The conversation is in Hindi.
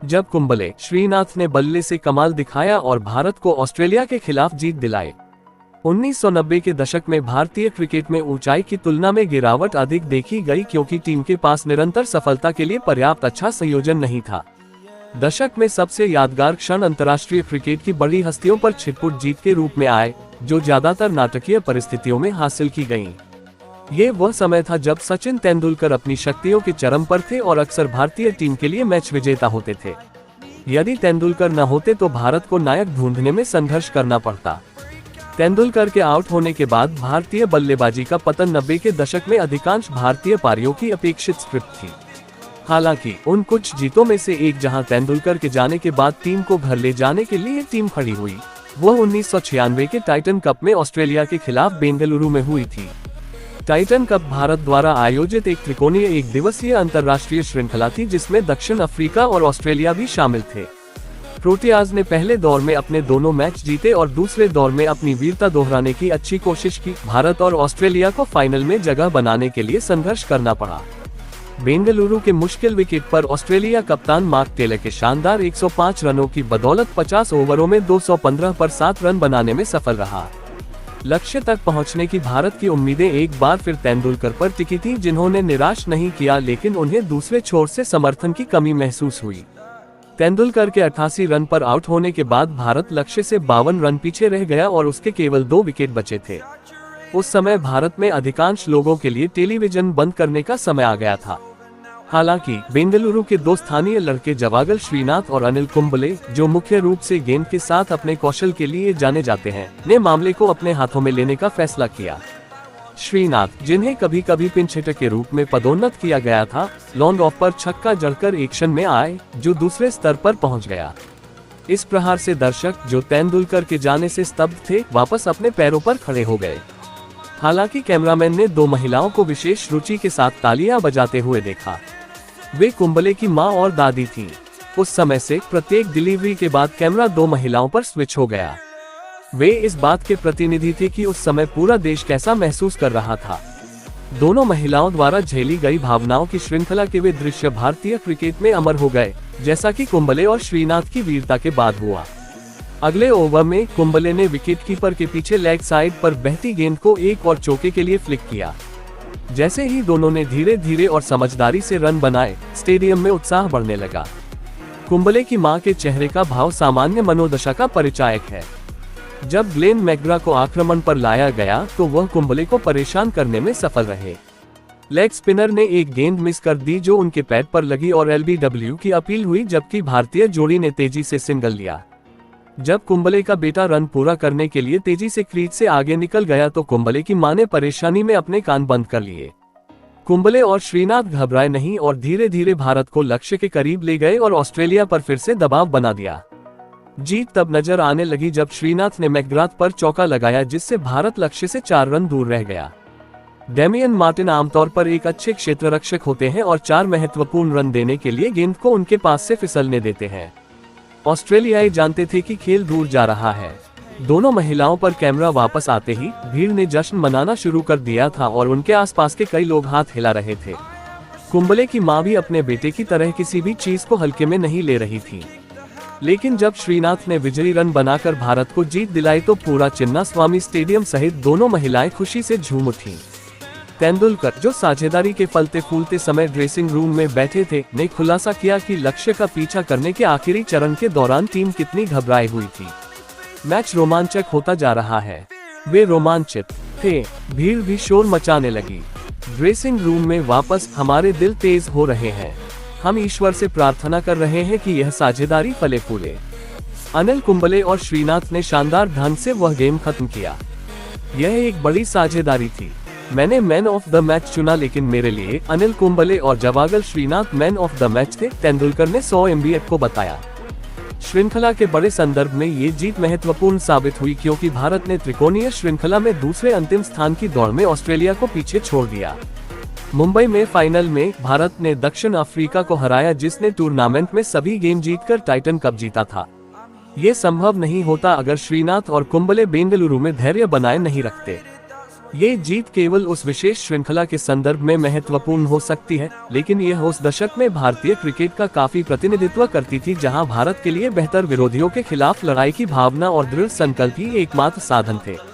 जब कुंबले श्रीनाथ ने बल्ले से कमाल दिखाया और भारत को ऑस्ट्रेलिया के खिलाफ जीत दिलाई। 1990 के दशक में भारतीय क्रिकेट में ऊंचाई की तुलना में गिरावट अधिक देखी गई क्योंकि टीम के पास निरंतर सफलता के लिए पर्याप्त अच्छा संयोजन नहीं था। दशक में सबसे यादगार क्षण अंतर्राष्ट्रीय क्रिकेट की बड़ी हस्तियों पर छिटपुट जीत के रूप में आए, जो ज्यादातर नाटकीय परिस्थितियों में हासिल की गईं। ये वह समय था जब सचिन तेंदुलकर अपनी शक्तियों के चरम पर थे और अक्सर भारतीय टीम के लिए मैच विजेता होते थे। यदि तेंदुलकर न होते तो भारत को नायक ढूंढने में संघर्ष करना पड़ता। तेंदुलकर के आउट होने के बाद भारतीय बल्लेबाजी का पतन 90 के दशक में अधिकांश भारतीय पारियों की अपेक्षित स्क्रिप्ट थी। हालांकि उन कुछ जीतों में से एक जहां तेंदुलकर के जाने के बाद टीम को घर ले जाने के लिए टीम खड़ी हुई, वह 1996 के टाइटन कप में ऑस्ट्रेलिया के खिलाफ बेंगलुरु में हुई थी। टाइटन कप भारत द्वारा आयोजित एक त्रिकोणीय एक दिवसीय अंतर्राष्ट्रीय श्रृंखला थी जिसमें दक्षिण अफ्रीका और ऑस्ट्रेलिया भी शामिल थे। प्रोटियाज ने पहले दौर में अपने दोनों मैच जीते और दूसरे दौर में अपनी वीरता दोहराने की अच्छी कोशिश की। भारत और ऑस्ट्रेलिया को फाइनल में जगह बनाने के लिए संघर्ष करना पड़ा। बेंगलुरु के मुश्किल विकेट पर ऑस्ट्रेलिया कप्तान मार्क टेलर के शानदार 105 रनों की बदौलत 50 ओवरों में 215 पर 7 रन बनाने में सफल रहा। लक्ष्य तक पहुंचने की भारत की उम्मीदें एक बार फिर तेंदुलकर पर टिकी थी, जिन्होंने निराश नहीं किया, लेकिन उन्हें दूसरे छोर से समर्थन की कमी महसूस हुई। तेंदुलकर के 88 रन पर आउट होने के बाद भारत लक्ष्य से 52 रन पीछे रह गया और उसके केवल 2 विकेट बचे थे। उस समय भारत में अधिकांश लोगों के लिए टेलीविजन बंद करने का समय आ गया था। हालांकि बेंगलुरु के 2 स्थानीय लड़के जवागल श्रीनाथ और अनिल कुंबले, जो मुख्य रूप से गेंद के साथ अपने कौशल के लिए जाने जाते हैं, ने मामले को अपने हाथों में लेने का फैसला किया। श्रीनाथ, जिन्हें कभी कभी पिंच हिटर के रूप में पदोन्नत किया गया था, लॉन्ग ऑफ पर छक्का जड़कर एक्शन में आए, जो दूसरे स्तर पर पहुंच गया। इस प्रहार से दर्शक, जो तेंदुलकर के जाने से स्तब्ध थे, वापस अपने पैरों पर खड़े हो गए। हालांकि कैमरामैन ने 2 महिलाओं को विशेष रुचि के साथ तालियां बजाते हुए देखा। वे कुंबले की मां और दादी थीं। उस समय से प्रत्येक डिलीवरी के बाद कैमरा 2 महिलाओं पर स्विच हो गया। वे इस बात के प्रतिनिधि थे कि उस समय पूरा देश कैसा महसूस कर रहा था। दोनों महिलाओं द्वारा झेली गई भावनाओं की श्रृंखला के वे दृश्य भारतीय क्रिकेट में अमर हो गए, जैसा कि कुंबले और श्रीनाथ की वीरता के बाद हुआ। अगले ओवर में कुंबले ने विकेटकीपर के पीछे लेग साइड पर बहती गेंद को एक और चौके के लिए फ्लिक किया। जैसे ही दोनों ने धीरे धीरे और समझदारी से रन बनाए, स्टेडियम में उत्साह बढ़ने लगा। कुंबले की मां के चेहरे का भाव सामान्य मनोदशा का परिचायक है। जब ग्लेन मैकग्रा को आक्रमण पर लाया गया तो वह कुंबले को परेशान करने में सफल रहे। लेग स्पिनर ने एक गेंद मिस कर दी जो उनके पैड पर लगी और एलबीडब्ल्यू की अपील हुई, जबकि भारतीय जोड़ी ने तेजी से सिंगल लिया। जब कुंबले का बेटा रन पूरा करने के लिए तेजी से क्रीज से आगे निकल गया तो कुंबले की मां ने परेशानी में अपने कान बंद कर लिए। कुंबले और श्रीनाथ घबराए नहीं और धीरे धीरे भारत को लक्ष्य के करीब ले गए और ऑस्ट्रेलिया पर फिर से दबाव बना दिया। जीत तब नजर आने लगी जब श्रीनाथ ने मैकग्राथ पर चौका लगाया, जिससे भारत लक्ष्य से 4 रन दूर रह गया। डेमियन मार्टिन आमतौर पर एक अच्छे क्षेत्ररक्षक होते हैं और 4 महत्वपूर्ण रन देने के लिए गेंद को उनके पास से फिसलने देते हैं। ऑस्ट्रेलियाई जानते थे कि खेल दूर जा रहा है। दोनों महिलाओं पर कैमरा वापस आते ही भीड़ ने जश्न मनाना शुरू कर दिया था और उनके आसपास के कई लोग हाथ हिला रहे थे। कुंबले की मां भी अपने बेटे की तरह किसी भी चीज को हल्के में नहीं ले रही थी। लेकिन जब श्रीनाथ ने विजयी रन बनाकर भारत को जीत दिलाई तो पूरा चिन्नास्वामी स्टेडियम सहित दोनों महिलाएं खुशी से झूम उठीं। तेंदुलकर, जो साझेदारी के फलते फूलते समय ड्रेसिंग रूम में बैठे थे, ने खुलासा किया कि लक्ष्य का पीछा करने के आखिरी चरण के दौरान टीम कितनी घबराई हुई थी। मैच रोमांचक होता जा रहा है। वे रोमांचित थे। भीड़ भी शोर मचाने लगी। ड्रेसिंग रूम में वापस, हमारे दिल तेज हो रहे हैं। हम ईश्वर से प्रार्थना कर रहे हैं कि यह साझेदारी फले फूले। अनिल कुंबले और श्रीनाथ ने शानदार ढंग से वह गेम खत्म किया। यह एक बड़ी साझेदारी थी। मैंने मैन ऑफ द मैच चुना, लेकिन मेरे लिए अनिल कुंबले और Javagal Srinath man of the match थे, तेंदुलकर ने 100 MBF को बताया। श्रृंखला के बड़े संदर्भ में ये जीत महत्वपूर्ण साबित हुई क्योंकि भारत ने त्रिकोणीय श्रृंखला में दूसरे अंतिम स्थान की दौड़ में ऑस्ट्रेलिया को पीछे छोड़ दिया। मुंबई में फाइनल में भारत ने दक्षिण अफ्रीका को हराया, जिसने टूर्नामेंट में सभी गेम जीतकर टाइटन कप जीता था। ये संभव नहीं होता अगर श्रीनाथ और कुंबले बेंगलुरु में धैर्य बनाए नहीं रखते। ये जीत केवल उस विशेष श्रृंखला के संदर्भ में महत्वपूर्ण हो सकती है, लेकिन यह उस दशक में भारतीय क्रिकेट का काफी प्रतिनिधित्व करती थी जहां भारत के लिए बेहतर विरोधियों के खिलाफ लड़ाई की भावना और दृढ़ संकल्प ही एकमात्र साधन थे।